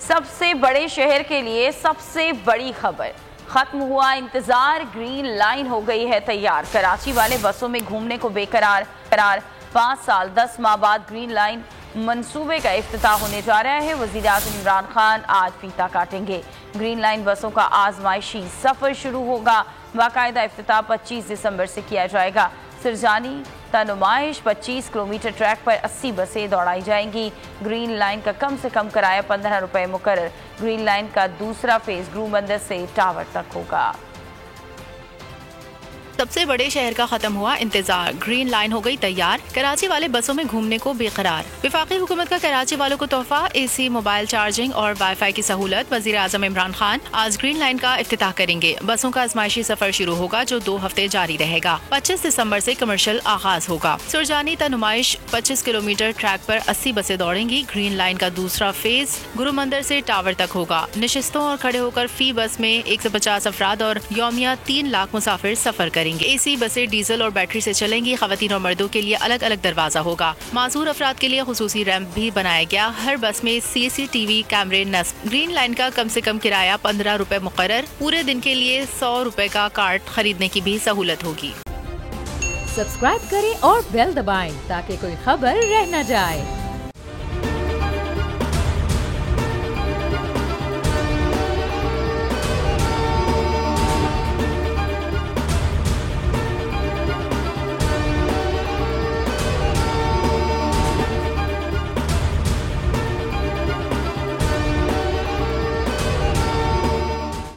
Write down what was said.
सबसे बड़े शहर के लिए सबसे बड़ी खबर, खत्म हुआ इंतजार, ग्रीन लाइन हो गई है तैयार। कराची वाले बसों में घूमने को बेकरार 5 साल 10 माह बाद ग्रीन लाइन मंसूबे का इफ्तिताह होने जा रहा है। वज़ीर आज़म इमरान खान आज फीता काटेंगे। ग्रीन लाइन बसों का आजमाइशी सफर शुरू होगा। बाकायदा इफ्तिताह 25 दिसंबर से किया जाएगा। सिरजानी नुमाइश 25 किलोमीटर ट्रैक पर 80 बसें दौड़ाई जाएंगी। ग्रीन लाइन का कम से कम किराया 15 रुपए मुकर्रर। ग्रीन लाइन का दूसरा फेज गुरु मंदिर से टावर तक होगा। सबसे बड़े शहर का खत्म हुआ इंतजार, ग्रीन लाइन हो गई तैयार। कराची वाले बसों में घूमने को बेकरार। वफाकी हुकूमत का कराची वालों को तोहफा, एसी, मोबाइल चार्जिंग और वाईफाई की सहूलत। वज़ीर आज़म इमरान खान आज ग्रीन लाइन का इफ्तिताह करेंगे। बसों का आजमाइशी सफर शुरू होगा जो 2 हफ्ते जारी रहेगा। 25 दिसंबर से कमर्शियल आगाज होगा। सुरजानी नुमाइश 25 किलोमीटर ट्रैक पर 80 बसें दौड़ेंगी। ग्रीन लाइन का दूसरा फेज गुरु मंदिर से टावर तक होगा। नशिस्तों और खड़े होकर फी बस में 150 अफराद और यौमिया 3 लाख मुसाफिर सफर करेंगे। एसी बसें डीजल और बैटरी से चलेंगी। खवातीन और मर्दों के लिए अलग अलग दरवाजा होगा। माजूर अफराद के लिए खुसूसी रैंप भी बनाया गया। हर बस में CCTV कैमरे नस्ब। ग्रीन लाइन का कम से कम किराया 15 रुपए मुकर्रर। पूरे दिन के लिए 100 रुपए का कार्ड खरीदने की भी सहूलत होगी। सब्सक्राइब करें और बेल दबाएं ताकि कोई खबर रह न जाए।